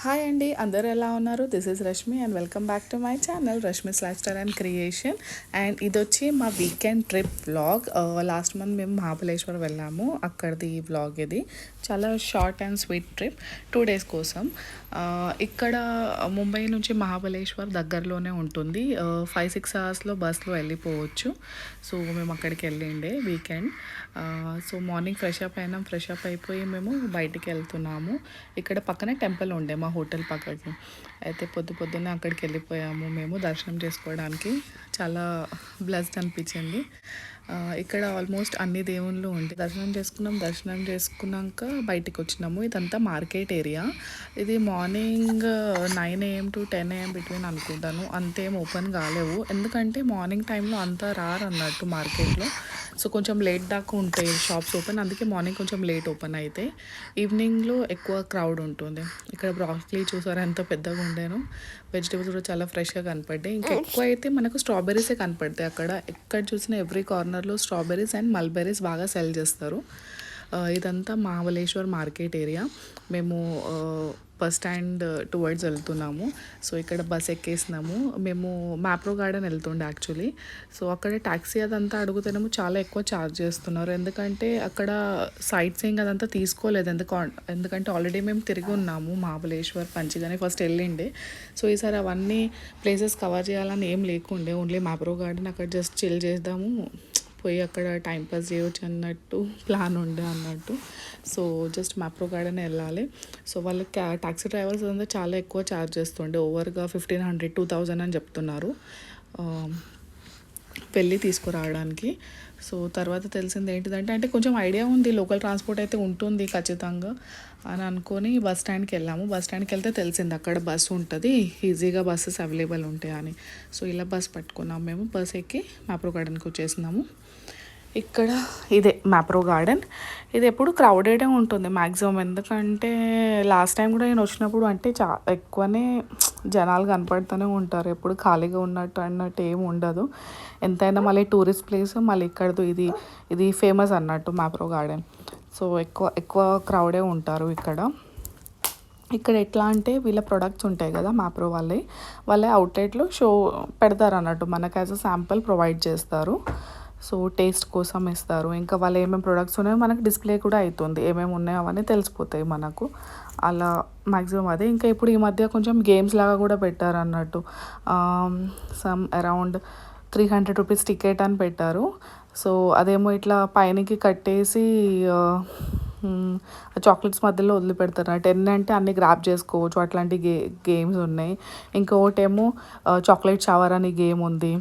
Hi అండి, అందరూ ఎలా ఉన్నారు? This is Rashmi and welcome back to my channel Rashmi's life style and creation. And ఇది వచ్చి మా weekend trip vlog. Last month మేము మహాబలేశ్వర్ వెళ్ళాము, అక్కడిది వ్లాగ్ ఇది. చాలా short and sweet trip, 2 days కోసం. ఇక్కడ ముంబై నుంచి మహాబలేశ్వర్ దగ్గరలోనే ఉంటుంది. 5-6 hours బస్లో వెళ్ళిపోవచ్చు. సో మేము అక్కడికి వెళ్ళిండే weekend. So morning fresh up అయిపోయి మేము బయటికి వెళ్తున్నాము. ఇక్కడ పక్కనే టెంపుల్ ఉండే మా హోటల్ పక్కకి. అయితే పొద్దున్నే అక్కడికి వెళ్ళిపోయాము మేము దర్శనం చేసుకోవడానికి. చాలా బ్లెస్డ్ అనిపించింది. ఇక్కడ ఆల్మోస్ట్ అన్ని దేవుళ్ళు ఉంటాయి. దర్శనం చేసుకున్నాక బయటికి వచ్చినాము. ఇదంతా మార్కెట్ ఏరియా. ఇది morning 9 AM to 10 AM between అనుకుంటాను. అంతేం ఓపెన్ కాలేవు, ఎందుకంటే మార్నింగ్ టైంలో అంతా రారు అన్నట్టు మార్కెట్లో. సో కొంచెం లేట్ దాకా ఉంటాయి షాప్స్ ఓపెన్, అందుకే మార్నింగ్ కొంచెం లేట్ ఓపెన్ అవుతాయి. ఈవినింగ్లో ఎక్కువ క్రౌడ్ ఉంటుంది. ఇక్కడ బ్రాక్లీ చూసారా ఎంత పెద్దగా ఉండేను. వెజిటేబుల్స్ కూడా చాలా ఫ్రెష్గా కనపడ్డాయి. ఇంకా ఎక్కువ అయితే మనకు స్ట్రాబెర్రీసే కనపడతాయి. అక్కడ ఎక్కడ చూసినా ఎవ్రీ కార్నర్లో స్ట్రాబెర్రీస్ అండ్ మల్బెర్రీస్ బాగా సెల్ చేస్తారు. ఇదంతా మహాబలేశ్వర్ మార్కెట్ ఏరియా. మేము బస్ స్టాండ్ టువర్డ్స్ వెళ్తున్నాము. సో ఇక్కడ బస్ ఎక్కేసినాము. మేము మ్యాప్రో గార్డెన్ వెళ్తుండే యాక్చువల్లీ. సో అక్కడ ట్యాక్సీ అదంతా అడుగుతేనేమో చాలా ఎక్కువ ఛార్జ్ చేస్తున్నారు, ఎందుకంటే అక్కడ సైట్ సీయింగ్ అదంతా తీసుకోలేదు. ఎందుకంటే ఆల్రెడీ మేము తిరిగి ఉన్నాము మహాబలేశ్వర్, పంచగని ఫస్ట్ వెళ్ళిండే. సో ఈసారి అవన్నీ ప్లేసెస్ కవర్ చేయాలని ఏం లేకుండే, ఓన్లీ మ్యాప్రో గార్డెన్ అక్కడ జస్ట్ చిల్ చేద్దాము, పోయి అక్కడ టైంపాస్ చేయవచ్చు అన్నట్టు ప్లాన్ ఉండే అన్నట్టు. సో జస్ట్ మ్యాప్రో గార్డెన్ వెళ్ళాలి. సో వాళ్ళకి ట్యాక్సీ డ్రైవర్స్ అంతా చాలా ఎక్కువ ఛార్జ్ చేస్తుండే, ఓవర్గా 1500-2000 అని చెప్తున్నారు వెళ్ళి తీసుకురావడానికి. సో తర్వాత తెలిసింది ఏంటిదంటే, అంటే కొంచెం ఐడియా ఉంది లోకల్ ట్రాన్స్పోర్ట్ అయితే ఉంటుంది ఖచ్చితంగా అని అనుకొని బస్ స్టాండ్కి వెళ్ళాము. బస్ స్టాండ్కి వెళ్తే తెలిసింది అక్కడ బస్సు ఉంటుంది, ఈజీగా బస్సెస్ అవైలబుల్ ఉంటాయి అని. సో ఇలా బస్ పట్టుకున్నాము. మేము బస్ ఎక్కి మ్యాప్రో గార్డెన్కి వచ్చేసినాము. ఇక్కడ ఇదే మ్యాప్రో గార్డెన్. ఇది ఎప్పుడు క్రౌడెడే ఉంటుంది మ్యాక్సిమం, ఎందుకంటే లాస్ట్ టైం కూడా నేను వచ్చినప్పుడు అంటే ఎక్కువనే జనాలు కనపడుతూనే ఉంటారు, ఎప్పుడు ఖాళీగా అన్నట్టు ఏమి ఉండదు. ఎంతైనా మళ్ళీ టూరిస్ట్ ప్లేస్, మళ్ళీ ఇక్కడది ఇది ఫేమస్ అన్నట్టు మ్యాప్రో గార్డెన్. సో ఎక్కువ క్రౌడే ఉంటారు ఇక్కడ. ఇక్కడ ఎట్లా అంటే వీళ్ళ ప్రొడక్ట్స్ ఉంటాయి కదా మ్యాప్రో వాళ్ళే అవుట్లెట్లో షో పెడతారు అన్నట్టు, మనకు యాజ్ అ శాంపుల్ ప్రొవైడ్ చేస్తారు. సో టేస్ట్ కోసం ఇస్తారు. ఇంకా వాళ్ళు ఏమేమి ప్రొడక్ట్స్ ఉన్నాయో మనకు డిస్ప్లే కూడా అవుతుంది, ఏమేమి ఉన్నాయో అవన్నీ తెలిసిపోతాయి మనకు. అలా మ్యాక్సిమం అదే. ఇంకా ఇప్పుడు ఈ మధ్య కొంచెం గేమ్స్ లాగా కూడా పెట్టారు అన్నట్టు. సమ్ అరౌండ్ 300 rupees టికెట్ అని పెట్టారు. సో అదేమో ఇట్లా పైనకి కట్టేసి చాక్లెట్స్ మధ్యలో వదిలిపెడతారు. 10 అంటే అన్ని గ్రాప్ చేసుకోవచ్చు, అట్లాంటి గేమ్స్ ఉన్నాయి. ఇంకొకటేమో చాక్లెట్ షవర్ అని గేమ్ ఉంది,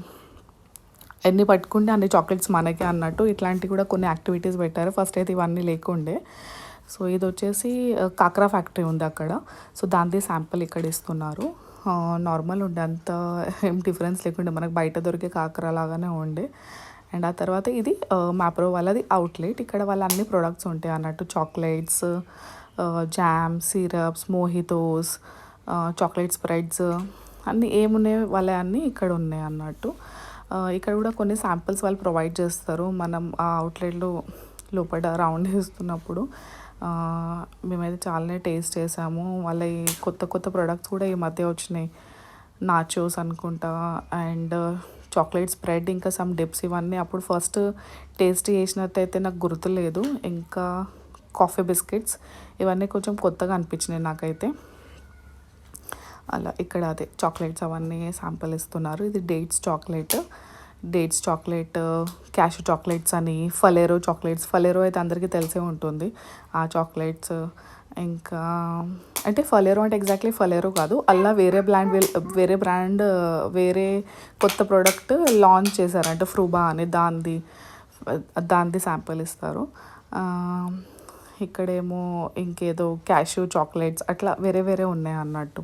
ఎన్ని పట్టుకుంటే అన్ని చాక్లెట్స్ మనకే అన్నట్టు. ఇట్లాంటివి కూడా కొన్ని యాక్టివిటీస్ పెట్టారు. ఫస్ట్ అయితే ఇవన్నీ లేకుండే. సో ఇది వచ్చేసి కాకరా ఫ్యాక్టరీ ఉంది అక్కడ. సో దాంది శాంపుల్ ఇక్కడ ఇస్తున్నారు. నార్మల్ ఉండే, అంత ఏం డిఫరెన్స్ లేకుండే, మనకు బయట దొరికే కాకరా లాగానే ఉండే. అండ్ ఆ తర్వాత ఇది మ్యాప్రో వాళ్ళది అవుట్లెట్. ఇక్కడ వాళ్ళ అన్ని ప్రొడక్ట్స్ ఉంటాయి అన్నట్టు, chocolates, jam, syrups, mojitos, chocolate spreads, అన్నీ ఏమున్నాయి వాళ్ళ అన్నీ ఇక్కడ ఉన్నాయి అన్నట్టు. ఇక్కడ కూడా కొన్ని శాంపిల్స్ వాళ్ళు ప్రొవైడ్ చేస్తారు. మనం ఆ అవుట్లెట్లో లోపల రౌండ్ వేస్తున్నప్పుడు మేమైతే చాలానే టేస్ట్ చేసాము. వాళ్ళ కొత్త ప్రొడక్ట్స్ కూడా ఈ మధ్య వచ్చినాయి, నాచోస్ అనుకుంటా, అండ్ చాక్లెట్ స్ప్రెడ్, ఇంకా సమ్ డిప్స్. ఇవన్నీ అప్పుడు ఫస్ట్ టేస్ట్ చేసినట్టయితే నాకు గుర్తులేదు. ఇంకా కాఫీ బిస్కెట్స్, ఇవన్నీ కొంచెం కొత్తగా అనిపించినాయి నాకైతే. అలా ఇక్కడ అదే చాక్లెట్స్ అవన్నీ శాంపుల్ ఇస్తున్నారు. ఇది డేట్స్ చాక్లెట్, క్యాషూ చాక్లెట్స్ అని, ఫలేరో చాక్లెట్స్. ఫలేరో అయితే అందరికీ తెలిసే ఉంటుంది, ఆ చాక్లెట్స్. ఇంకా అంటే ఫలేరో అంటే ఎగ్జాక్ట్లీ ఫలేరో కాదు, అలా వేరే బ్రాండ్ వేరే కొత్త ప్రోడక్ట్ లాంచ్ చేశారు, అంటే ఫ్రూబా అని, దాంది శాంపుల్ ఇస్తారు. ఇక్కడేమో ఇంకేదో క్యాషూ చాక్లెట్స్, అట్లా వేరే ఉన్నాయి అన్నట్టు.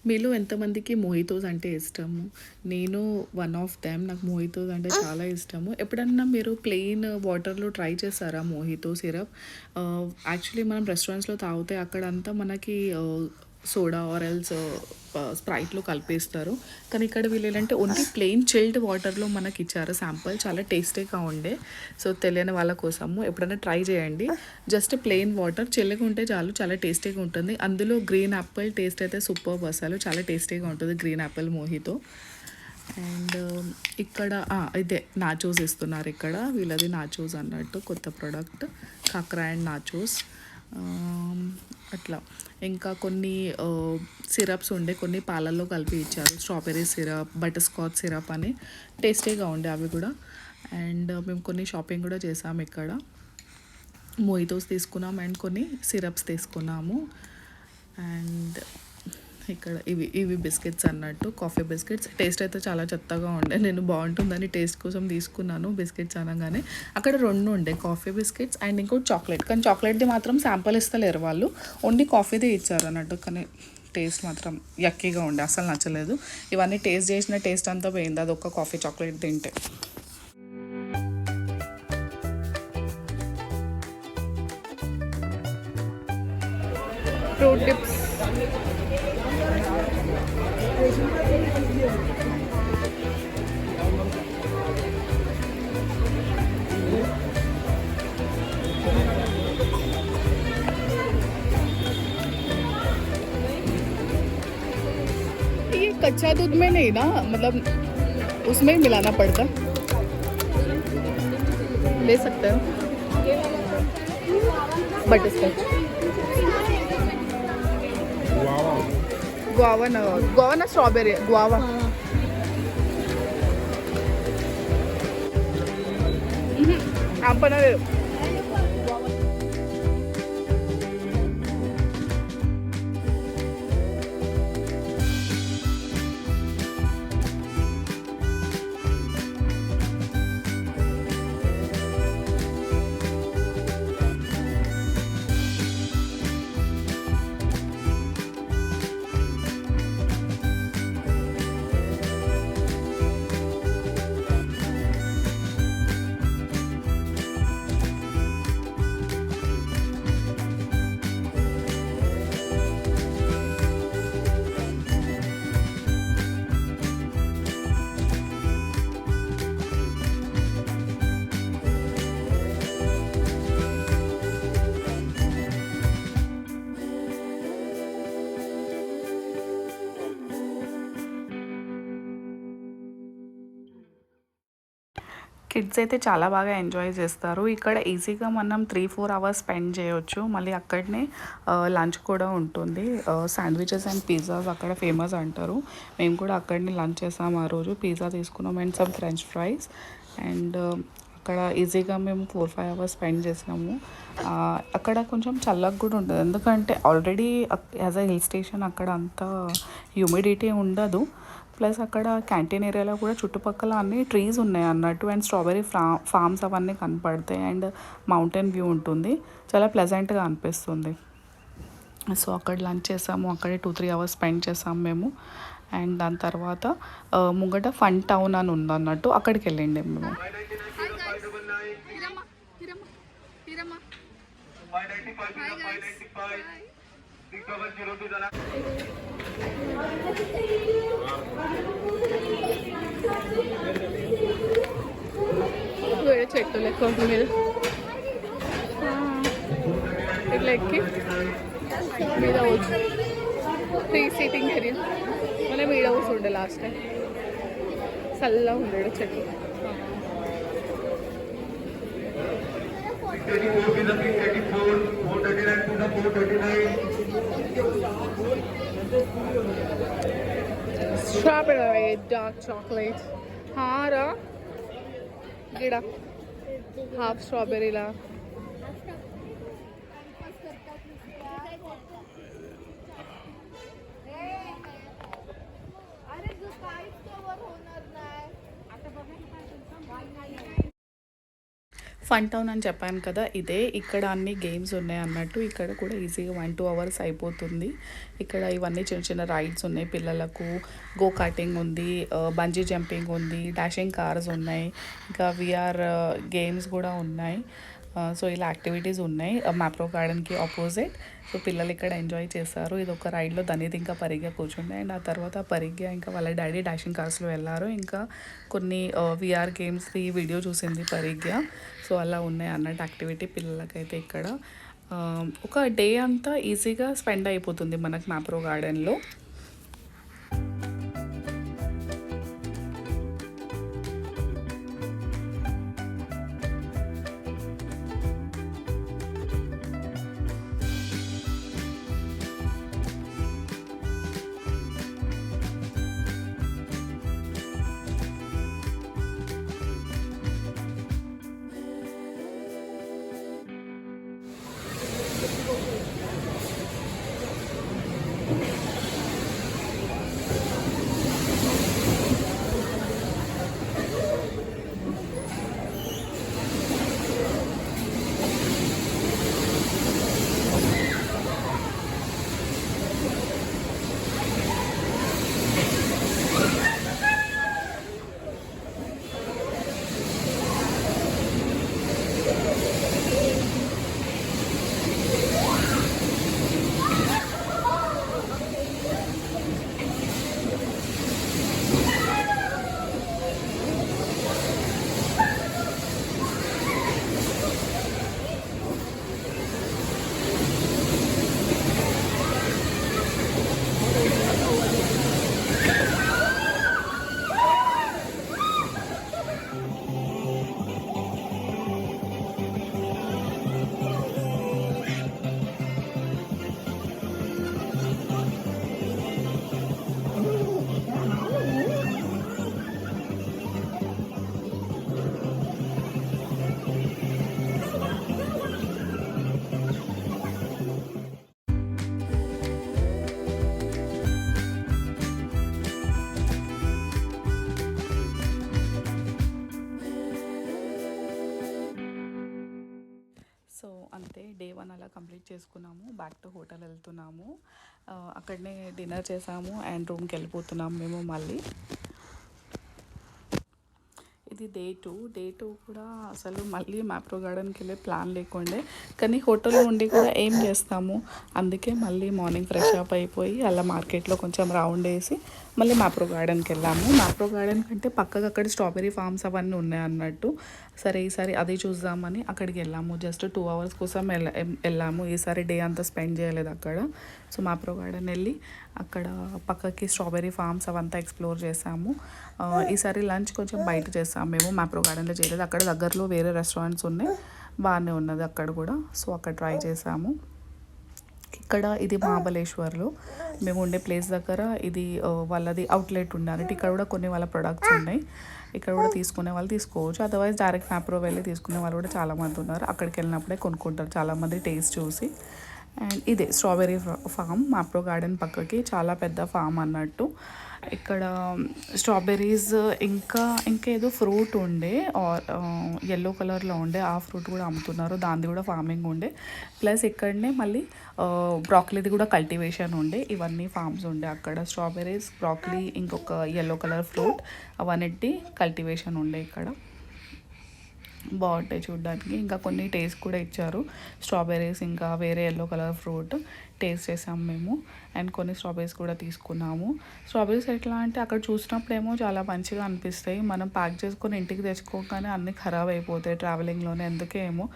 మీలో ఎంతమందికి మొహితోస్ అంటే ఇష్టము? నేను వన్ ఆఫ్ దెమ్. నాకు మొహితోస్ అంటే చాలా ఇష్టము. ఎప్పుడన్నా మీరు ప్లెయిన్ వాటర్‌లో ట్రై చేశారా మొహితో సిరప్? యాక్చువల్లీ మనం రెస్టారెంట్స్‌లో తాగితే అక్కడంతా మనకి సోడా ఆర్ ఎల్స్ స్ప్రైట్‌లో కలిపేస్తారు. కానీ ఇక్కడ వీళ్ళేంటంటే ఓన్లీ ప్లెయిన్ చిల్డ్ వాటర్‌లో మనకిచ్చారు శాంపుల్. చాలా టేస్టీగా ఉండే. సో, తెలియని వాళ్ళ కోసము ఎప్పుడైనా ట్రై చేయండి. జస్ట్ ప్లెయిన్ వాటర్ చిల్లుగా ఉంటే చాలు, చాలా టేస్టీగా ఉంటుంది. అందులో గ్రీన్ యాపిల్ టేస్ట్ అయితే సూపర్బ్ అసలు. చాలా టేస్టీగా ఉంటుంది గ్రీన్ యాపిల్ మొహితో. అండ్ ఇక్కడ ఇదే నాచోస్ ఇస్తున్నారు ఇక్కడ. వీళ్ళది నాచోస్ అన్నట్టు కొత్త ప్రోడక్ట్. కాక్రా and nachos. అట్లా ఇంకా కొన్ని సిరప్స్ ఉండే, కొన్ని పాలల్లో కలిపి ఇచ్చారు. Strawberry syrup, butter scotch syrup అని టేస్టీగా ఉండే అవి కూడా. అండ్ మేము కొన్ని షాపింగ్ కూడా చేసాము ఇక్కడ. మొయితోస్ తీసుకున్నాం అండ్ కొన్ని సిరప్స్ తీసుకున్నాము. అండ్ ఇక్కడ ఇవి బిస్కెట్స్ అన్నట్టు, కాఫీ బిస్కెట్స్. టేస్ట్ అయితే చాలా చెత్తగా ఉండే. నేను బాగుంటుందని టేస్ట్ కోసం తీసుకున్నాను బిస్కెట్స్ అనగానే. అక్కడ 2 ఉండే, కాఫీ బిస్కెట్స్ అండ్ ఇంకోటి చాక్లెట్. కానీ చాక్లెట్ది మాత్రం శాంపుల్ ఇస్తలేరు వాళ్ళు, ఓన్లీ కాఫీదే ఇచ్చారు అన్నట్టు. కానీ టేస్ట్ మాత్రం యక్కీగా ఉండే, అసలు నచ్చలేదు. ఇవన్నీ టేస్ట్ చేసిన టేస్ట్ అంతా పోయింది అది ఒక్క కాఫీ చాక్లెట్ తింటే. Fruit dips. ये कच्चा दूध में नहीं ना, मतलब उसमें ही मिलाना पड़ता, ले सकते हो बटर स्कॉच। गुआवा ना स्ट्रॉबेरी, गुआवा। आप बना दे। కిడ్స్ అయితే చాలా బాగా ఎంజాయ్ చేస్తారు. ఇక్కడ ఈజీగా మనం 3-4 అవర్స్ స్పెండ్ చేయొచ్చు. మళ్ళీ అక్కడనే లంచ్ కూడా ఉంటుంది. శాండ్విచెస్ అండ్ పిజ్జాస్ అక్కడ ఫేమస్ అంటారు. మేము కూడా అక్కడనే లంచ్ చేసాము ఆ రోజు. పిజ్జా తీసుకున్నాం and some French fries. And అక్కడ ఈజీగా మేము 4-5 అవర్స్ స్పెండ్ చేసినాము. అక్కడ కొంచెం చల్లగా కూడా ఉంటుంది, ఎందుకంటే already as a hill station అక్కడ అంతా హ్యూమిడిటీ ఉండదు. ప్లస్ అక్కడ క్యాంటీన్ ఏరియాలో కూడా చుట్టుపక్కల అన్ని ట్రీస్ ఉన్నాయి అన్నట్టు. అండ్ స్ట్రాబెర్రీ ఫార్మ్స్ అవన్నీ కనపడతాయి. అండ్ మౌంటైన్ వ్యూ ఉంటుంది, చాలా ప్లెజెంట్గా అనిపిస్తుంది. సో అక్కడ లంచ్ చేసాము, అక్కడే 2-3 అవర్స్ స్పెండ్ చేసాము మేము. అండ్ దాని తర్వాత ముంగట ఫన్ టౌన్ అని ఉంది అన్నట్టు, అక్కడికి వెళ్ళండి మేము. వేరే చెట్టు లెక్క ఉంటుంది మీద, ఇట్లా ఎక్కి మీద వచ్చు. 3 సీటింగ్ ఏరియా. మనం ఈడ కూర్చుండే లాస్ట్ టైం, చల్లగా ఉండేది చెట్టు. స్ట్రాబెర్రీ డార్క్ చాక్లెట్ హారా గిడ హాఫ్ స్ట్రాబెర్రీలా. ఫన్ టౌన్ అని చెప్పాను కదా, ఇదే. ఇక్కడ అన్ని గేమ్స్ ఉన్నాయి అన్నట్టు. ఇక్కడ కూడా ఈజీగా 1-2 అవర్స్ అయిపోతుంది. ఇక్కడ ఇవన్నీ చిన్న చిన్న రైడ్స్ ఉన్నాయి పిల్లలకు. గో కార్టింగ్ ఉంది, బంజీ జంపింగ్ ఉంది, డాషింగ్ కార్స్ ఉన్నాయి, ఇంకా విఆర్ గేమ్స్ కూడా ఉన్నాయి. సో ఇలా యాక్టివిటీస్ ఉన్నాయి మ్యాప్రో గార్డెన్కి ఆపోజిట్. సో పిల్లలు ఇక్కడ ఎంజాయ్ చేస్తారు. ఇది ఒక రైడ్లో దానిది ఇంకా పరిగ్గా కూర్చుంది. అండ్ ఆ తర్వాత పరిగ్గా ఇంకా వాళ్ళ డాడీ డాషింగ్ కార్స్లో వెళ్ళారు. ఇంకా కొన్ని విఆర్ గేమ్స్ది వీడియో చూసింది పరిగ్గా. సో అలా ఉన్నాయి అన్నట్టు యాక్టివిటీ పిల్లలకైతే ఇక్కడ. ఒక డే అంతా ఈజీగా స్పెండ్ అయిపోతుంది మనకు మ్యాప్రో గార్డెన్లో. సో అంతే, డే 1 అలా కంప్లీట్ చేసుకున్నాము. బ్యాక్ టు హోటల్ వెళ్తున్నాము. అక్కడనే డిన్నర్ చేసాము అండ్ రూమ్కి వెళ్ళిపోతున్నాము మేము మళ్ళీ. ఇది డే 2 కూడా అసలు మళ్ళీ మ్యాప్రో గార్డెన్కి వెళ్ళే ప్లాన్ లేకుండే, కానీ హోటల్లో ఉండి కూడా ఏం చేస్తాము. అందుకే మళ్ళీ మార్నింగ్ ఫ్రెష్ అప్ అయిపోయి అలా మార్కెట్లో కొంచెం రౌండ్ వేసి మళ్ళీ మ్యాప్రో గార్డెన్కి వెళ్ళాము. మ్యాప్రో గార్డెన్ కంటే పక్కకు అక్కడ స్ట్రాబెరీ ఫార్మ్స్ అవన్నీ ఉన్నాయి అన్నట్టు. సరే ఈసారి అది చూద్దామని అక్కడికి వెళ్ళాము. జస్ట్ 2 అవర్స్ కోసం వెళ్ళాము. ఈసారి డే అంతా స్పెండ్ చేయలేదు అక్కడ. సో మ్యాప్రో గార్డెన్ వెళ్ళి అక్కడ పక్కకి స్ట్రాబెరీ ఫార్మ్స్ అవంతా ఎక్స్ప్లోర్ చేసాము. ఈసారి లంచ్ కొంచెం బయట చేసాము మేము, మ్యాప్రో గార్డెన్లో చేయలేదు. అక్కడ దగ్గరలో వేరే రెస్టారెంట్స్ ఉన్నాయి, బాగానే ఉన్నది అక్కడ కూడా. సో అక్కడ ట్రై చేసాము. ఇక్కడ ఇది మహాబలేశ్వర్లో మేము ఉండే ప్లేస్ దగ్గర ఇది వాళ్ళది అవుట్లెట్ ఉండే అన్నట్టు. ఇక్కడ కూడా కొన్ని వాళ్ళ ప్రొడక్ట్స్ ఉన్నాయి. ఇక్కడ కూడా తీసుకునే వాళ్ళు తీసుకోవచ్చు, అదర్వైజ్ డైరెక్ట్ మ్యాప్రో వెళ్ళి తీసుకునే వాళ్ళు కూడా చాలామంది ఉన్నారు. అక్కడికి వెళ్ళినప్పుడే కొనుక్కుంటారు చాలామంది టేస్ట్ చూసి. అండ్ ఇదే స్ట్రాబెరీ ఫామ్ మ్యాప్రో గార్డెన్ పక్కకి, చాలా పెద్ద ఫామ్ అన్నట్టు. ఇక్కడ స్ట్రాబెర్రీస్ ఇంకా ఏదో ఫ్రూట్ ఉండే ఎల్లో కలర్లో ఉండే, ఆ ఫ్రూట్ కూడా అమ్ముతున్నారు. దానిది కూడా ఫార్మింగ్ ఉండే. ప్లస్ ఇక్కడనే మళ్ళీ బ్రాక్లీది కూడా కల్టివేషన్ ఉండే. ఇవన్నీ ఫార్మ్స్ ఉండే అక్కడ. స్ట్రాబెర్రీస్, బ్రాక్లీ, ఇంకొక ఎల్లో కలర్ ఫ్రూట్, అవన్నీ కల్టివేషన్ ఉండే ఇక్కడ. బాగుంటాయి చూడడానికి. ఇంకా కొన్ని టేస్ట్ కూడా ఇచ్చారు. స్ట్రాబెర్రీస్ ఇంకా వేరే ఎల్లో కలర్ ఫ్రూట్ టేస్ట్ చేసాము మేము. అండ్ కొన్ని స్ట్రాబెర్రీస్ కూడా తీసుకున్నాము. స్ట్రాబెర్రీస్ ఎట్లా అంటే అక్కడ చూసినప్పుడేమో చాలా మంచిగా అనిపిస్తాయి, మనం ప్యాక్ చేసుకొని ఇంటికి తెచ్చుకోగానే అన్నీ ఖరాబ్ అయిపోతాయి ట్రావెలింగ్లోనే. ఎందుకేమో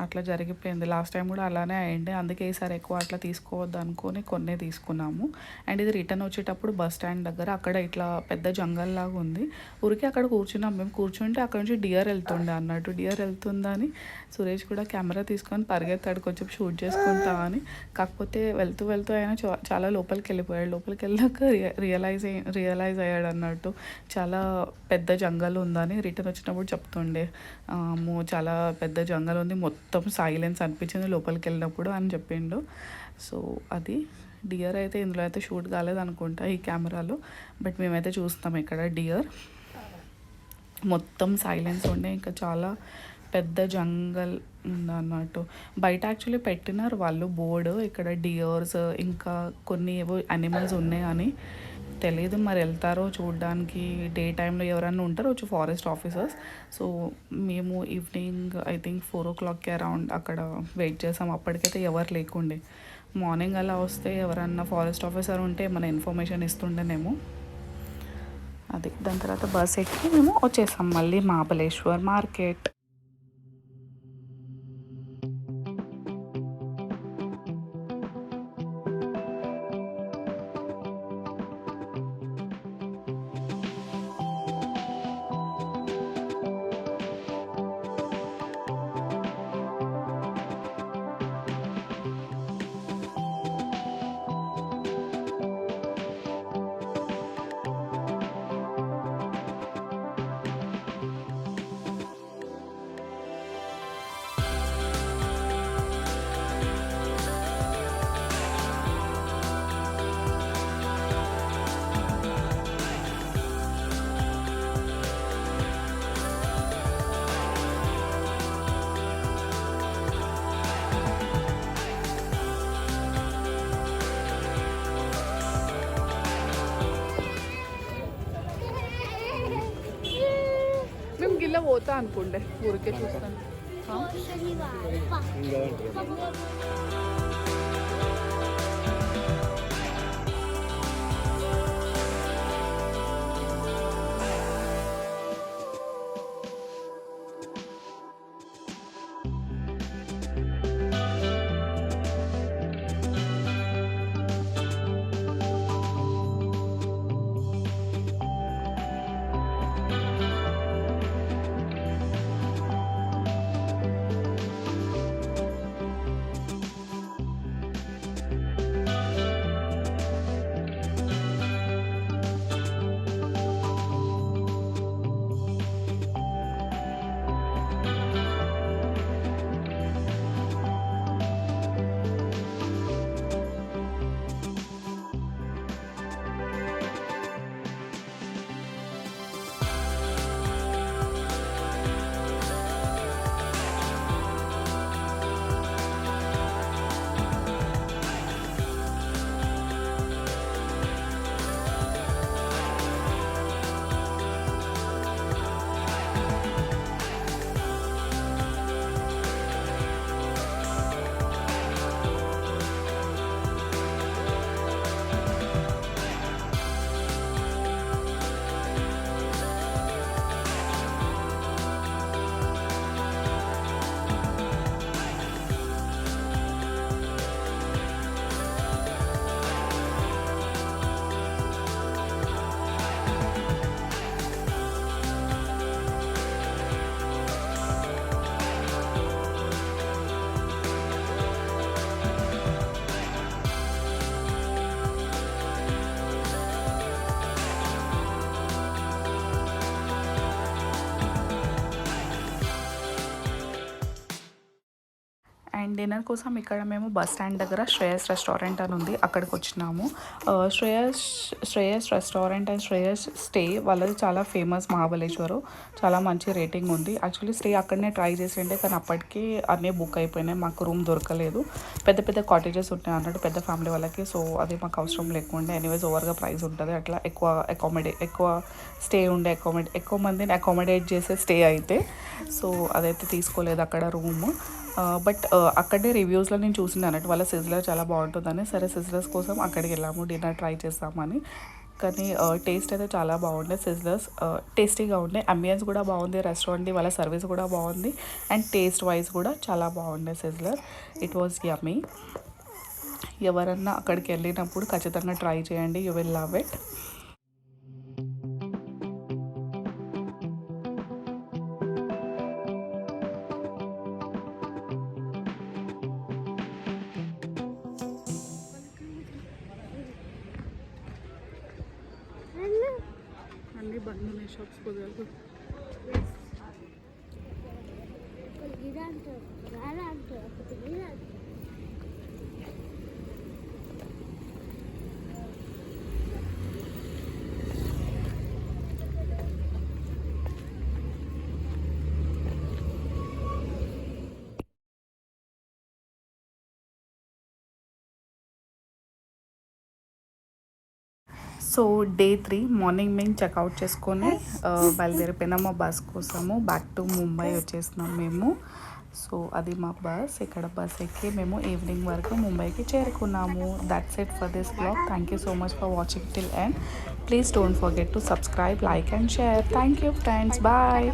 అట్లా జరిగిపోయింది. లాస్ట్ టైం కూడా అలానే అయ్యింది. అందుకే ఈసారి ఎక్కువ అట్లా తీసుకోవద్దు అనుకొని కొన్నే తీసుకున్నాము. అండ్ ఇది రిటర్న్ వచ్చేటప్పుడు బస్ స్టాండ్ దగ్గర అక్కడ ఇట్లా పెద్ద జంగల్ లాగా ఉంది. ఊరికే అక్కడ కూర్చున్నాం మేము. కూర్చుంటే అక్కడ నుంచి డియర్ వెళ్తుండే అన్నట్టు. డియర్ వెళ్తుందని సురేష్ కూడా కెమెరా తీసుకొని పరిగెత్తాడు కొంచెం షూట్ చేసుకుంటా అని. కాకపోతే వెళ్తూ అయినా చాలా లోపలికి వెళ్ళిపోయాడు. లోపలికి వెళ్ళాక రియలైజ్ అయ్యాడు అన్నట్టు, చాలా పెద్ద జంగల్ ఉందని. రిటర్న్ వచ్చినప్పుడు చెప్తుండే, చాలా పెద్ద జంగల్ ఉంది, మొత్తం సైలెన్స్ అనిపించింది లోపలికి వెళ్ళినప్పుడు అని చెప్పిండు. సో అది డియర్ అయితే ఇందులో అయితే షూట్ కాలేదు అనుకుంటా ఈ కెమెరాలో, బట్ మేమైతే చూస్తాం ఇక్కడ డియర్. మొత్తం సైలెన్స్ ఉండే, ఇంకా చాలా పెద్ద జంగల్ ఉందన్నట్టు. బయట యాక్చువల్లీ పెట్టినారు వాళ్ళు బోర్డు, ఇక్కడ డియర్స్ ఇంకా కొన్ని ఏవో యానిమల్స్ ఉన్నాయని. తెలీదు మరి వెళ్తారో చూడడానికి. డే టైంలో ఎవరన్నా ఉంటారో వచ్చి ఫారెస్ట్ ఆఫీసర్స్. సో మేము evening I think 4 o'clock around అక్కడ వెయిట్ చేసాం. అప్పటికైతే ఎవరు లేకుండే. మార్నింగ్ అలా వస్తే ఎవరన్నా ఫారెస్ట్ ఆఫీసర్ ఉంటే మన ఇన్ఫర్మేషన్ ఇస్తుండేనేమో. అది దాని తర్వాత బస్ ఎక్కి మేము వచ్చేసాం మళ్ళీ మహాబలేశ్వర్ మార్కెట్. మేము గిల్ల పోతా అనుకుంటే ఊరికే చూస్తాను. అండ్ డిన్నర్ కోసం ఇక్కడ మేము బస్ స్టాండ్ దగ్గర శ్రేయస్ రెస్టారెంట్ అని ఉంది, అక్కడికి వచ్చినాము. Shreyas restaurant and Shreyas stay వాళ్ళది చాలా ఫేమస్ మహాబలేశ్వరం. చాలా మంచి రేటింగ్ ఉంది. యాక్చువల్లీ స్టే అక్కడనే ట్రై చేసిండే కానీ అప్పటికి అన్నీ బుక్ అయిపోయినాయి, మాకు రూమ్ దొరకలేదు. పెద్ద పెద్ద కాటేజెస్ ఉంటాయి అన్నట్టు పెద్ద ఫ్యామిలీ వాళ్ళకి. సో అది మాకు అవసరం లేకుండే. ఎనీవేస్ ఓవర్గా ప్రైస్ ఉంటుంది, అట్లా ఎక్కువ స్టే ఉండే ఎక్కువ మందిని అకామిడేట్ చేసే స్టే అయితే. సో అదైతే తీసుకోలేదు అక్కడ రూమ్. బట్ అక్కడే రివ్యూస్లో నేను చూసింది అన్నట్టు వాళ్ళ సిజ్లర్ చాలా బాగుంటుందని. సరే సిజ్లర్స్ కోసం అక్కడికి వెళ్ళాము, డిన్నర్ ట్రై చేస్తామని. కానీ టేస్ట్ అయితే చాలా బాగుండే. సిజ్లర్స్ టేస్టీగా ఉండే, అంబియన్స్ కూడా బాగుంది రెస్టారెంట్, వాళ్ళ సర్వీస్ కూడా బాగుంది అండ్ టేస్ట్ వైజ్ కూడా చాలా బాగుండే సిజ్లర్. ఇట్ వాజ్ యమ్మీ. ఎవరన్నా అక్కడికి వెళ్ళినప్పుడు ఖచ్చితంగా ట్రై చేయండి, యూ విల్ లవ్ ఇట్. అన్నీ బంద్ ఉన్నాయి షాప్స్ కుదరదు. సో డే 3 మార్నింగ్ మేము చెక్అవుట్ చేసుకొని బయలుదేరిపోయినాం మా బస్ కోసము. బ్యాక్ టు ముంబై వచ్చేసినాం మేము. సో అది మా బస్. ఇక్కడ బస్ ఎక్కి మేము ఈవినింగ్ వరకు ముంబైకి చేరుకున్నాము. That's it for this blog. Thank you so much for watching till end. Please don't forget to subscribe, like and share. Thank you friends. Bye.